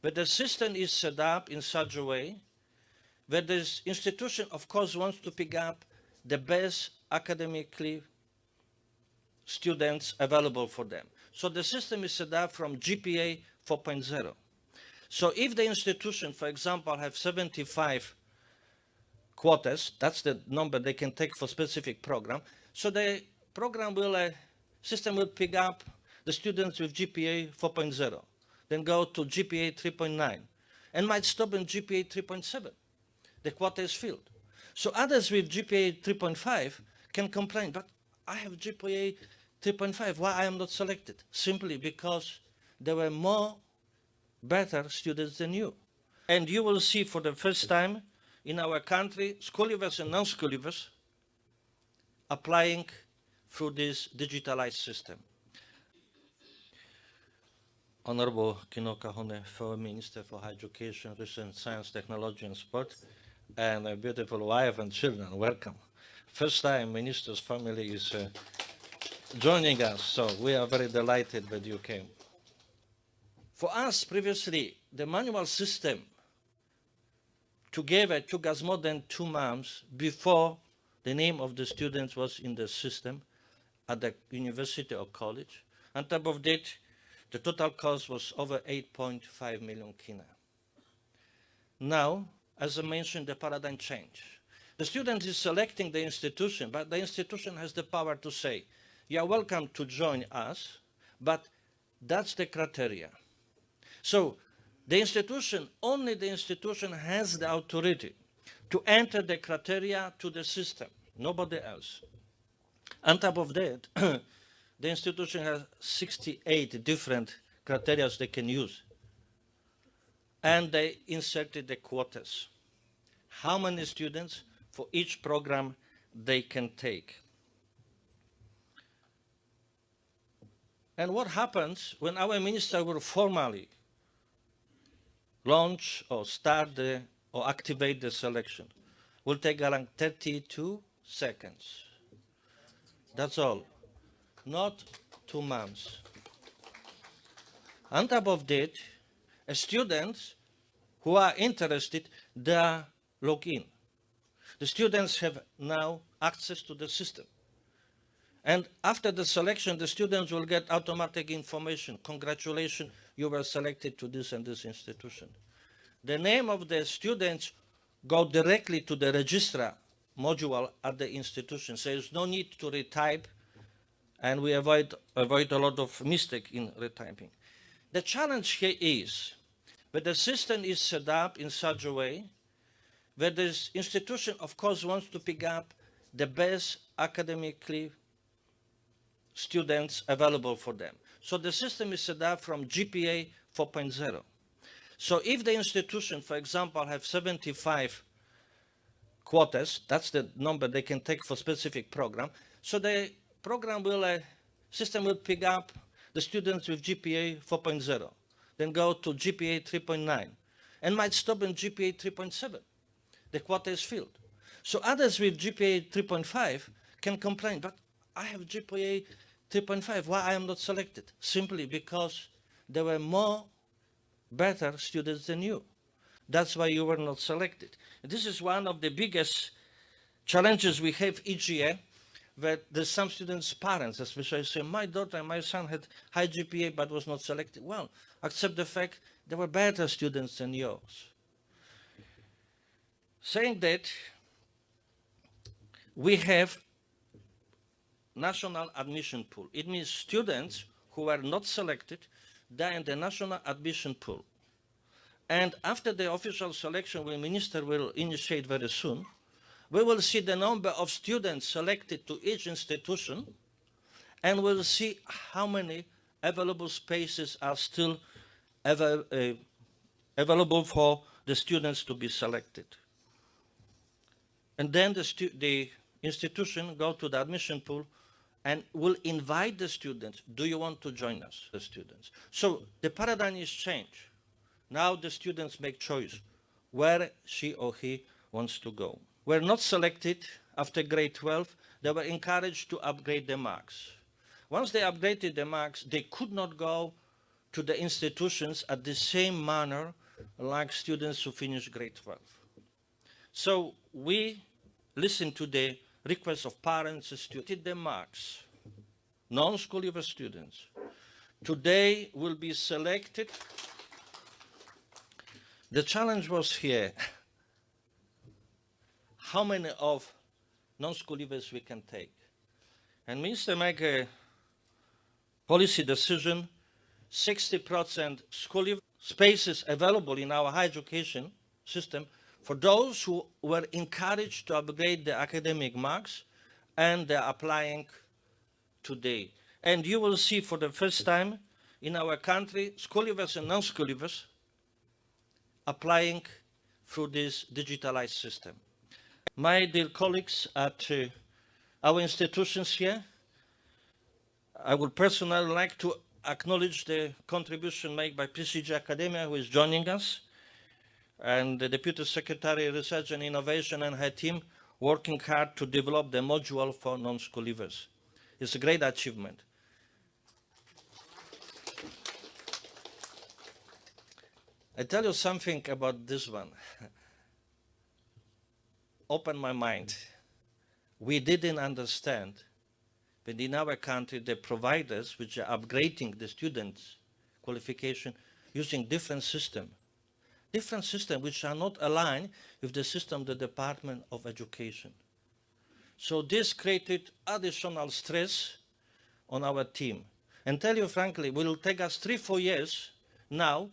But the system is set up in such a way where this institution, of course, wants to pick up the best academically students available for them. So the system is set up from GPA 4.0. So if the institution, for example, have 75 quotas, that's the number they can take for specific program, so the program will, system will pick up the students with GPA 4.0, then go to GPA 3.9, and might stop in GPA 3.7. The quota is filled. So others with GPA 3.5 can complain, but I have GPA 3.5, why I am not selected? Simply because there were more better students than you. And you will see for the first time in our country, school leavers and non-school leavers applying through this digitalized system. Honorable Kino Kahone, former Minister for Higher Education, Research, Science, Technology and Sport, and a beautiful wife and children, welcome. First time Minister's family is joining us, so we are very delighted that you came. For us, previously, the manual system together took us more than 2 months before the name of the students was in the system at the university or college. On top of that, the total cost was over 8.5 million kina. Now, as I mentioned, the paradigm change. The student is selecting the institution, but the institution has the power to say, you are welcome to join us, but that's the criteria. So the institution, only the institution has the authority to enter the criteria to the system, nobody else. On top of that, the institution has 68 different criteria they can use. And they inserted the quotas. How many students for each program they can take. And what happens when our minister will formally launch or start or activate the selection? Will take around 32 seconds. That's all. Not 2 months. On top of that, students who are interested, they are logged in. The students have now access to the system. And after the selection, the students will get automatic information. Congratulations, you were selected to this and this institution. The name of the students go directly to the registrar module at the institution. So there's no need to retype, and we avoid a lot of mistake in retyping. The challenge here is that the system is set up in such a way that this institution, of course, wants to pick up the best academically students available for them. So the system is set up from GPA 4.0. So if the institution, for example, have 75 quotas, that's the number they can take for specific program, so the program will, system will pick up the students with GPA 4.0, then go to GPA 3.9, and might stop in GPA 3.7. The quota is filled. So others with GPA 3.5 can complain, but I have GPA 3.5, why I am not selected? Simply because there were more better students than you. That's why you were not selected. This is one of the biggest challenges we have each year, that there's some students' parents, especially say, my daughter and my son had high GPA but was not selected. Well, accept the fact there were better students than yours. Saying that, we have national admission pool. It means students who are not selected, they're in the national admission pool. And after the official selection, the minister will initiate very soon, we will see the number of students selected to each institution, and we'll see how many available spaces are still available for the students to be selected. And then the institution go to the admission pool and will invite the students, do you want to join us, the students? So the paradigm is changed. Now the students make choice where she or he wants to go. Were not selected after grade 12, they were encouraged to upgrade their marks. Once they upgraded the marks, they could not go to the institutions at the same manner like students who finish grade 12. So we listen to the requests of parents and students. The marks, non-school leaver students, today will be selected. The challenge was here, how many of non-school leavers we can take. And Minister make a policy decision, 60% school leaver spaces available in our higher education system for those who were encouraged to upgrade their academic marks and they're applying today. And you will see for the first time in our country, school leavers and non-school leavers applying through this digitalized system. My dear colleagues at our institutions here, I would personally like to acknowledge the contribution made by PCG Academia, who is joining us, and the Deputy Secretary of Research and Innovation and her team working hard to develop the module for non-school leavers. It's a great achievement. I tell you something about this one. Open my mind. We didn't understand that in our country the providers which are upgrading the students' qualification using different systems which are not aligned with the system of the Department of Education. So this created additional stress on our team. And tell you frankly, it will take us 3-4 years now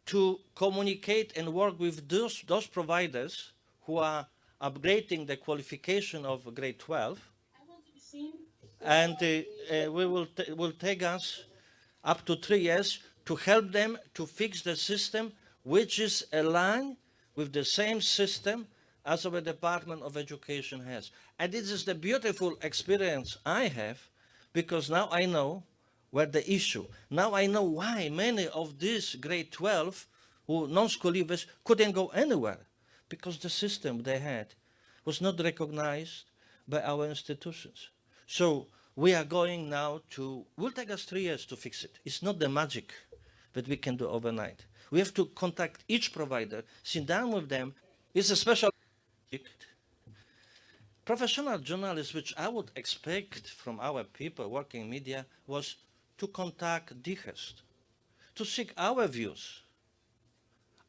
to communicate and work with those providers who are upgrading the qualification of grade 12. And will take us up to 3 years to help them to fix the system which is aligned with the same system as our Department of Education has. And this is the beautiful experience I have, because now I know where the issue. Now I know why many of these grade 12 who non-school leavers couldn't go anywhere, because the system they had was not recognized by our institutions. So we are going now to, will take us 3 years to fix it. It's not the magic that we can do overnight. We have to contact each provider, sit down with them. It's a special professional journalists, which I would expect from our people working in media, was to contact DHEST, to seek our views.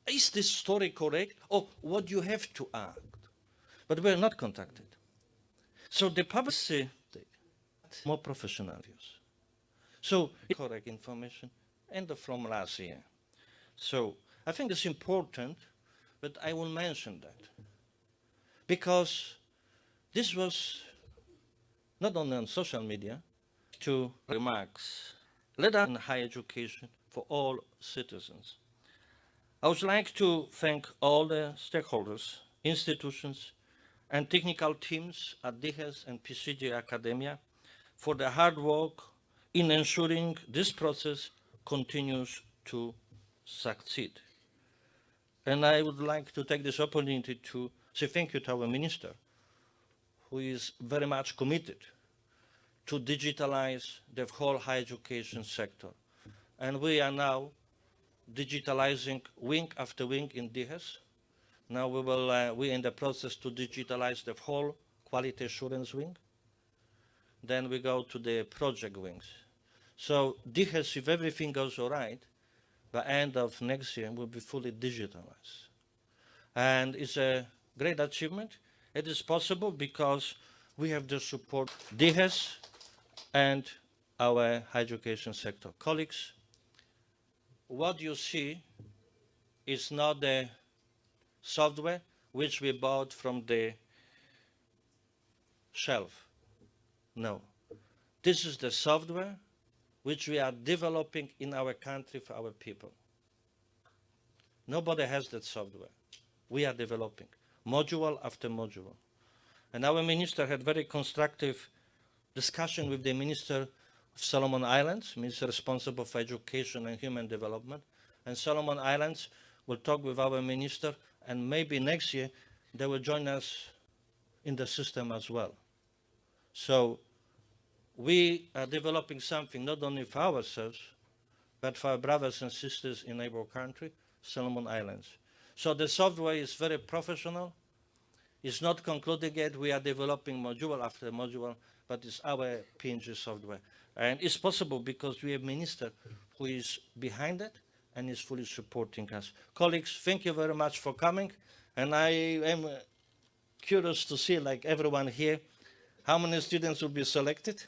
Is this story correct? Or what you have to act? But we are not contacted. So the public more professional views. So correct information and from last year. So I think it's important, but I will mention that because this was not only on social media, to remarks, let us in higher education for all citizens. I would like to thank all the stakeholders, institutions, and technical teams at DHEST and PCG Academia for the hard work in ensuring this process continues to succeed. And I would like to take this opportunity to say thank you to our minister, who is very much committed to digitalize the whole higher education sector. And we are now digitalizing wing after wing in DHEST. Now we're in the process to digitalize the whole quality assurance wing. Then we go to the project wings. So DHEST, if everything goes all right, by end of next year will be fully digitalized. And it's a great achievement. It is possible because we have the support of DHEST and our higher education sector colleagues. What you see is not the software which we bought from the shelf. No. This is the software which we are developing in our country for our people. Nobody has that software. We are developing module after module. And our minister had very constructive discussion with the Minister of Solomon Islands, minister responsible for education and human development. And Solomon Islands will talk with our minister, and maybe next year they will join us in the system as well. So we are developing something not only for ourselves, but for our brothers and sisters in neighbor country, Solomon Islands. So the software is very professional. It's not concluded yet. We are developing module after module, but it's our PNG software. And it's possible because we have a minister who is behind it and is fully supporting us. Colleagues, thank you very much for coming. And I am curious to see, like everyone here, how many students will be selected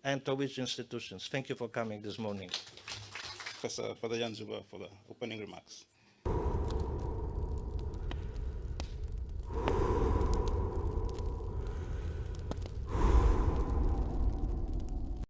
and to which institutions. Thank you for coming this morning. Professor Father Jan Zuba for the opening remarks.